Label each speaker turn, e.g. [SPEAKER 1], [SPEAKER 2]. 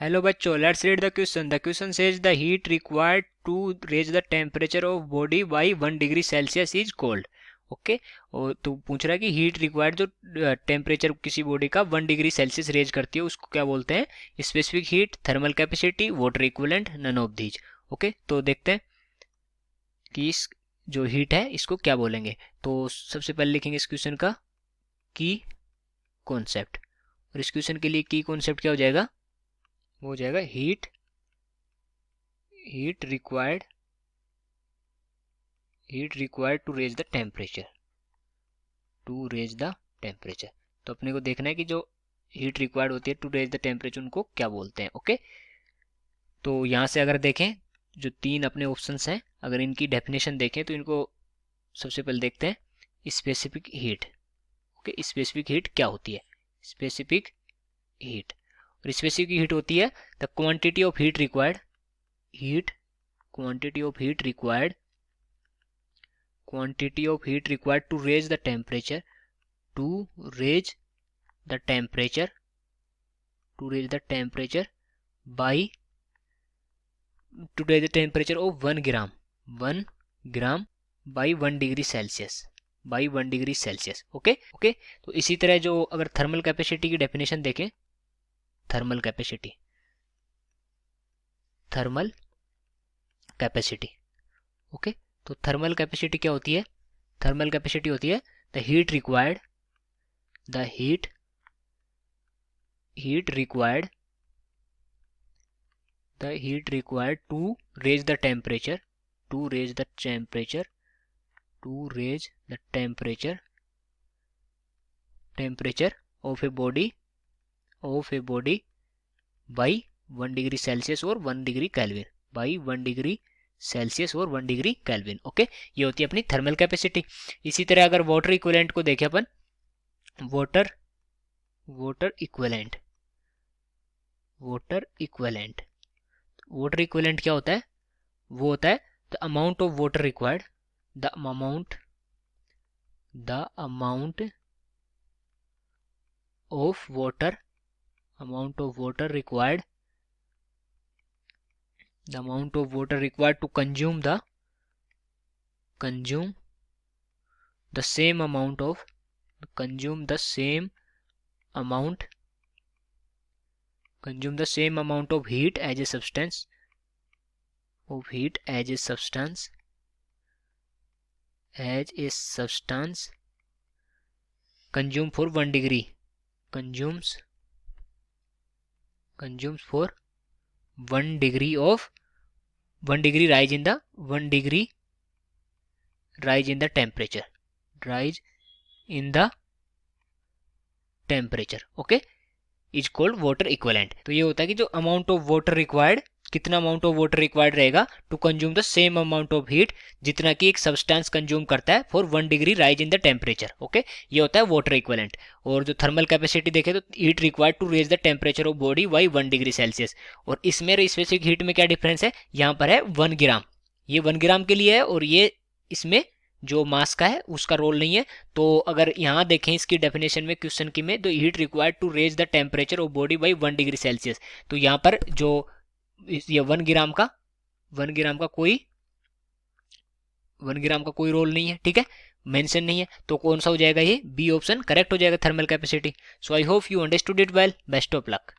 [SPEAKER 1] Hello बच्चों, let's read the question. The question says the heat required to raise the temperature of body by 1 degree Celsius is called. Okay. और तो पूछ रहा है कि heat required जो temperature किसी बॉडी का 1 डिग्री सेल्सियस रेज करती है उसको क्या बोलते हैं? Specific heat, thermal capacity, water equivalent, none of these. Okay, तो देखते हैं कि इस जो हीट है इसको क्या बोलेंगे. तो सबसे पहले लिखेंगे इस क्वेश्चन का की कॉन्सेप्ट. और इस क्वेश्चन के लिए की कॉन्सेप्ट क्या हो जाएगा? वो हो जाएगा heat required to raise the temperature. तो अपने को देखना है कि जो हीट रिक्वायर्ड होती है टू रेज द टेम्परेचर उनको क्या बोलते हैं. ओके. तो यहाँ से अगर देखें जो तीन अपने ऑप्शंस हैं, अगर इनकी डेफिनेशन देखें तो इनको सबसे पहले देखते हैं specific heat. Okay, specific heat क्या होती है? स्पेसिफिक हीट, और स्पेसिफिक हीट होती है the quantity of heat required to raise the temperature by of 1 gram by 1 degree Celsius. Okay. तो इसी तरह जो अगर थर्मल कैपेसिटी की डेफिनेशन देखें, थर्मल कैपेसिटी. ओके. तो थर्मल कैपेसिटी क्या होती है? थर्मल कैपेसिटी होती है the heat required to raise the temperature of a body by 1 degree Celsius or 1 degree Kelvin. Okay. ये होती है अपनी थर्मल कैपेसिटी. इसी तरह अगर वाटर इक्विवेलेंट को देखें अपन, वाटर इक्विवेलेंट क्या होता है? वो होता है the amount of water required the amount of water required to consume the same amount of heat as a substance consumed for 1 degree rise in the temperature. Okay, is called water equivalent. तो ये होता है कि जो amount of water required, कितना amount of water required रहेगा to consume the same amount of heat, जितना कि एक सब्सटेंस कंज्यूम करता है for 1 degree rise in the temperature. Okay, ये होता है वाटर इक्विवेलेंट. और जो थर्मल कैपेसिटी देखे तो heat required to raise the temperature of body by 1 degree Celsius. और इसमें स्पेसिफिक हीट में क्या डिफरेंस है? यहाँ पर है 1 ग्राम. ये 1 ग्राम के लिए है और ये इसमें जो मास का है उसका रोल नहीं है. तो अगर यहाँ देखें इसकी डेफिनेशन में, क्वेश्चन की में, तो heat required to raise the temperature of body by 1 degree Celsius. तो यहाँ पर जो ये 1 ग्राम का कोई रोल नहीं है. ठीक है, मेंशन नहीं है. तो कौन सा हो जाएगा? ये बी ऑप्शन करेक्ट हो जाएगा, thermal capacity. So I hope you understood it well. Best of luck.